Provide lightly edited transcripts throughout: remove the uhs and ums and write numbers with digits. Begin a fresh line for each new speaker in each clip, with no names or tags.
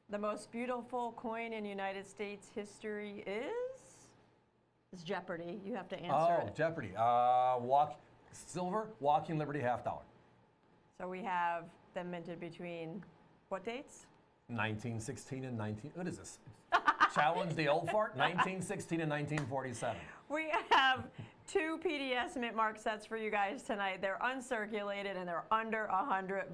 The most beautiful coin in United States history is? It's Jeopardy. You have to answer it.
Oh, Jeopardy. Silver, Walking Liberty $50.
So we have them minted between what dates?
1916 and 19. What is this? Challenge the old fart? 1916 and 1947.
We have 2 PDS mint mark sets for you guys tonight. They're uncirculated and they're under $100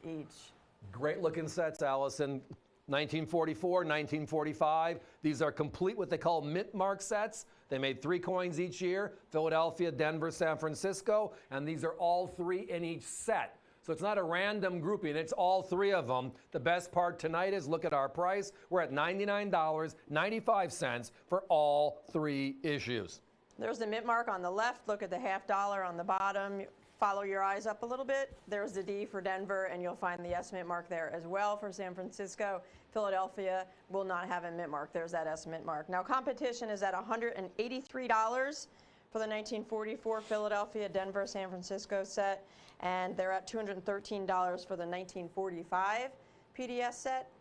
each.
Great looking sets, Allison. 1944, 1945. These are complete what they call mint mark sets. They made 3 coins each year: Philadelphia, Denver, San Francisco, and these are all 3 in each set. So it's not a random grouping, it's all 3 of them. The best part tonight is look at our price. We're at $99.95 for all 3 issues.
There's the mint mark on the left. Look at the $50 on the bottom. Follow your eyes up a little bit. There's the D for Denver, and you'll find the S mint mark there as well for San Francisco. Philadelphia will not have a mint mark. There's that S mint mark. Now, competition is at $183 for the 1944 Philadelphia, Denver, San Francisco set, and they're at $213 for the 1945 PDS set.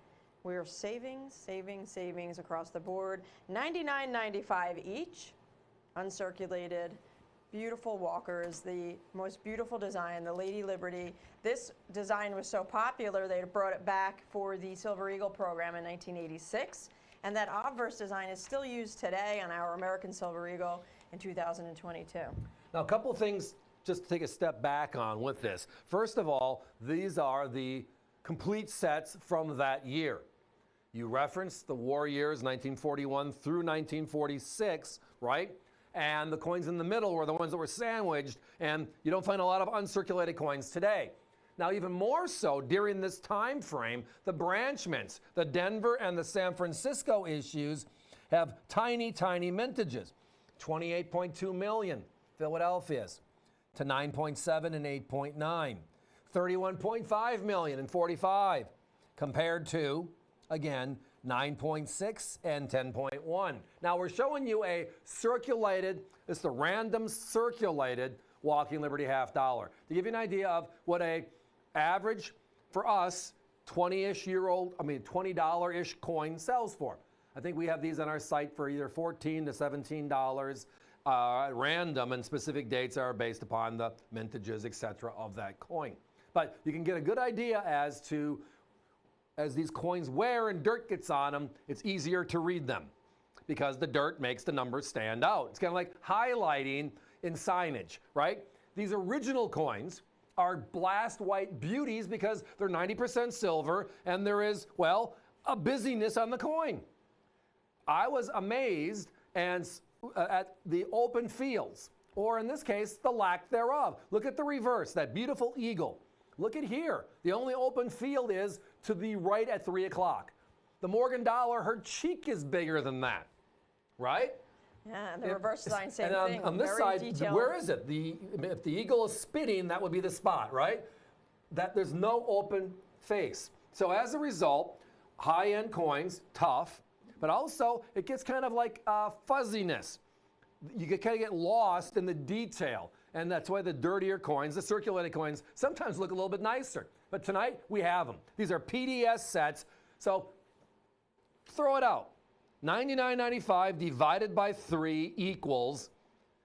We're savings across the board. $99.95 each, uncirculated. Beautiful walkers, the most beautiful design, the Lady Liberty. This design was so popular, they brought it back for the Silver Eagle program in 1986. And that obverse design is still used today on our American Silver Eagle in 2022.
Now, a couple of things just to take a step back on with this. First of all, these are the complete sets from that year. You referenced the war years, 1941 through 1946, right? And the coins in the middle were the ones that were sandwiched, and you don't find a lot of uncirculated coins today. Now, even more so during this time frame, the branch mints, the Denver and the San Francisco issues, have tiny, tiny mintages. 28.2 million Philadelphia's to 9.7 and 8.9. 31.5 million and 45 compared to, again, 9.6 and 10.1. Now we're showing you a circulated, it's the random circulated Walking Liberty $50. To give you an idea of what a average for us 20-ish coin sells for. I think we have these on our site for either $14 to $17 random, and specific dates are based upon the mintages, etc. of that coin. But you can get a good idea as to, as these coins wear and dirt gets on them, it's easier to read them because the dirt makes the numbers stand out. It's kind of like highlighting in signage, right? These original coins are blast white beauties because they're 90% silver and there is, well, a busyness on the coin. I was amazed at the open fields, or in this case, the lack thereof. Look at the reverse, that beautiful eagle. Look at here. The only open field is to the right at 3 o'clock. The Morgan dollar, her cheek is bigger than that, right?
Yeah, and the reverse design, same
and
thing.
On this
Very
side,
detailed.
where is it? If the eagle is spinning, that would be the spot, right? That there's no open face. So as a result, high-end coins, tough, but also it gets kind of like fuzziness. You kind of get lost in the detail. And that's why the dirtier coins, the circulated coins, sometimes look a little bit nicer. But tonight, we have them. These are PDS sets, so throw it out. $99.95 divided by 3 equals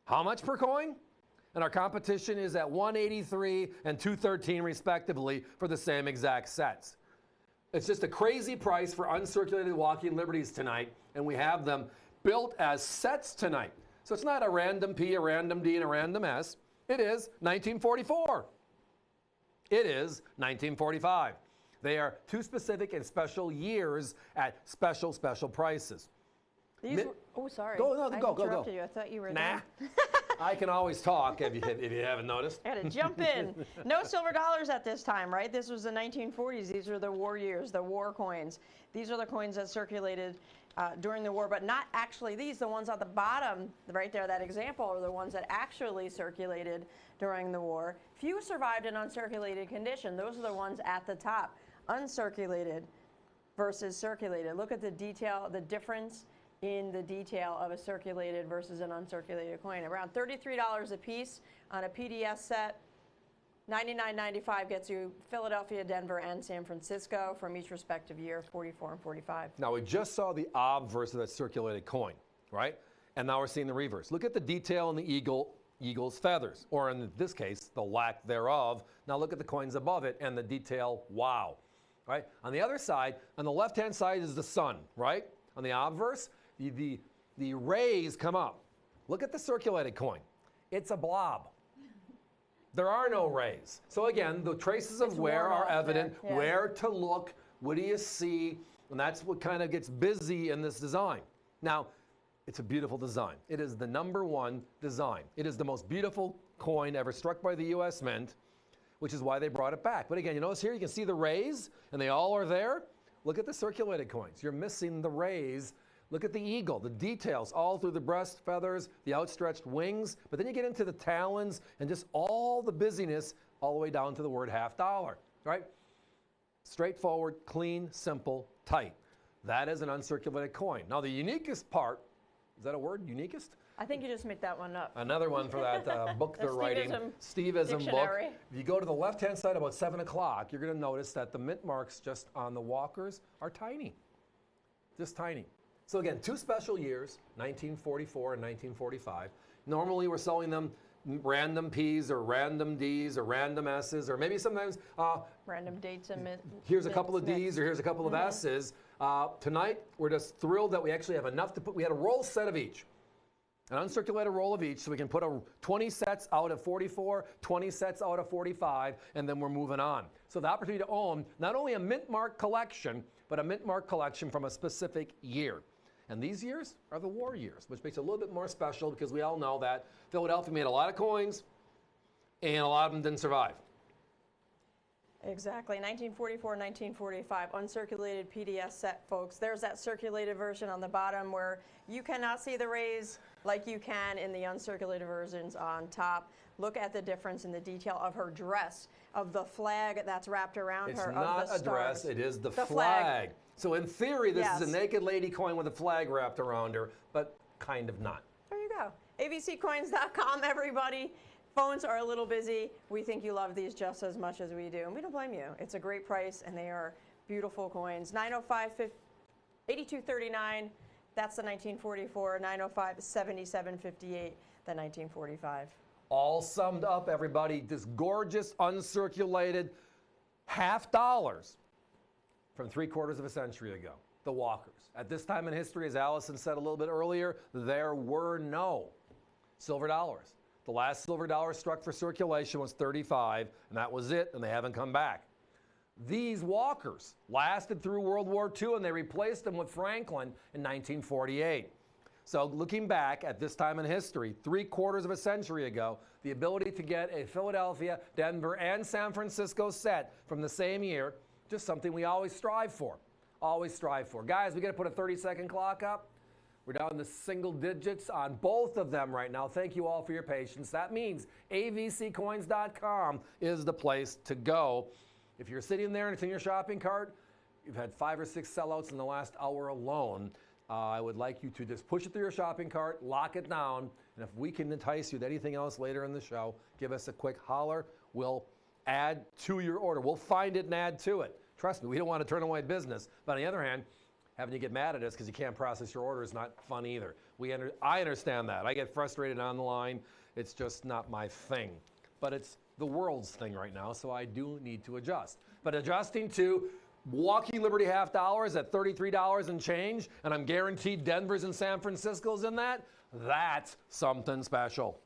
how much per coin? And our competition is at $183 and $213 respectively for the same exact sets. It's just a crazy price for uncirculated Walking Liberties tonight, and we have them built as sets tonight. So it's not a random P, a random D, and a random S. It is 1944. It is 1945. They are 2 specific and special years at special prices.
Oh, sorry.
Go.
I interrupted you. I thought you were there.
I can always talk if you haven't noticed.
I had to jump in. No silver dollars at this time, right? This was the 1940s. These are the war years, the war coins. These are the coins that circulated during the war, but not actually these. The ones at the bottom, right there, that example, are the ones that actually circulated during the war. Few survived in uncirculated condition. Those are the ones at the top. Uncirculated versus circulated. Look at the detail, the difference in the detail of a circulated versus an uncirculated coin. Around $33 a piece on a PDS set. $99.95 gets you Philadelphia, Denver, and San Francisco from each respective year, 44 and 45.
Now, we just saw the obverse of that circulated coin, right? And now we're seeing the reverse. Look at the detail in the eagle's feathers, or in this case, the lack thereof. Now look at the coins above it and the detail, wow, right? On the other side, on the left-hand side is the sun, right? On the obverse, the rays come up. Look at the circulated coin. It's a blob. There are no rays. So again, the traces of wear are evident,
yeah.
Where to look, what do you see, and that's what kind of gets busy in this design. Now, it's a beautiful design. It is the #1 design. It is the most beautiful coin ever struck by the U.S. Mint, which is why they brought it back. But again, you notice here, you can see the rays, and they all are there. Look at the circulated coins. You're missing the rays. Look at the eagle, the details all through the breast feathers, the outstretched wings, but then you get into the talons and just all the busyness all the way down to the word $50, right? Straightforward, clean, simple, tight. That is an uncirculated coin. Now the uniquest part, is that a word, uniquest?
I think you just made that one up.
Another one for that book they're writing, Steveism book. If you go to the left-hand side about 7 o'clock, you're going to notice that the mint marks just on the walkers are tiny, just tiny. So again, 2 special years, 1944 and 1945. Normally we're selling them random P's or random D's or random S's or maybe sometimes
random dates and mint.
Here's a couple of D's or here's a couple of S's. Tonight we're just thrilled that we actually have enough to put. We had a roll set of each, an uncirculated roll of each, so we can put 20 sets out of 44, 20 sets out of 45, and then we're moving on. So the opportunity to own not only a mint mark collection, but a mint mark collection from a specific year. And these years are the war years, which makes it a little bit more special because we all know that Philadelphia made a lot of coins and a lot of them didn't survive.
Exactly. 1944, 1945, uncirculated PDS set, folks. There's that circulated version on the bottom where you cannot see the rays like you can in the uncirculated versions on top. Look at the difference in the detail of her dress, of the flag that's wrapped around her, of the stars.
It's not a dress, it is the flag. So in theory, this is a naked lady coin with a flag wrapped around her, but kind of not.
There you go. avccoins.com, everybody. Phones are a little busy. We think you love these just as much as we do, and we don't blame you. It's a great price, and they are beautiful coins. 905-8239, that's the 1944. 905-7758, the 1945.
All summed up, everybody. This gorgeous, uncirculated $50 from 3/4 of a century ago. The walkers. At this time in history, as Allison said a little bit earlier, there were no silver dollars. The last silver dollar struck for circulation was 35, and that was it, and they haven't come back. These walkers lasted through World War II, and they replaced them with Franklin in 1948. So looking back at this time in history, 3/4 of a century ago, the ability to get a Philadelphia, Denver, and San Francisco set from the same year, just something we always strive for. Always strive for. Guys, we got to put a 30-second clock up. We're down to single digits on both of them right now. Thank you all for your patience. That means avccoins.com is the place to go. If you're sitting there and it's in your shopping cart, you've had 5 or 6 sellouts in the last hour alone. I would like you to just push it through your shopping cart, lock it down, and if we can entice you with anything else later in the show, give us a quick holler. We'll add to your order. We'll find it and add to it. Trust me, we don't want to turn away business. But on the other hand, having you get mad at us because you can't process your order is not fun either. I understand that. I get frustrated on the line. It's just not my thing. But it's the world's thing right now, so I do need to adjust. But adjusting to Walking Liberty $50 at $33 and change, and I'm guaranteed Denver's and San Francisco's in that, that's something special.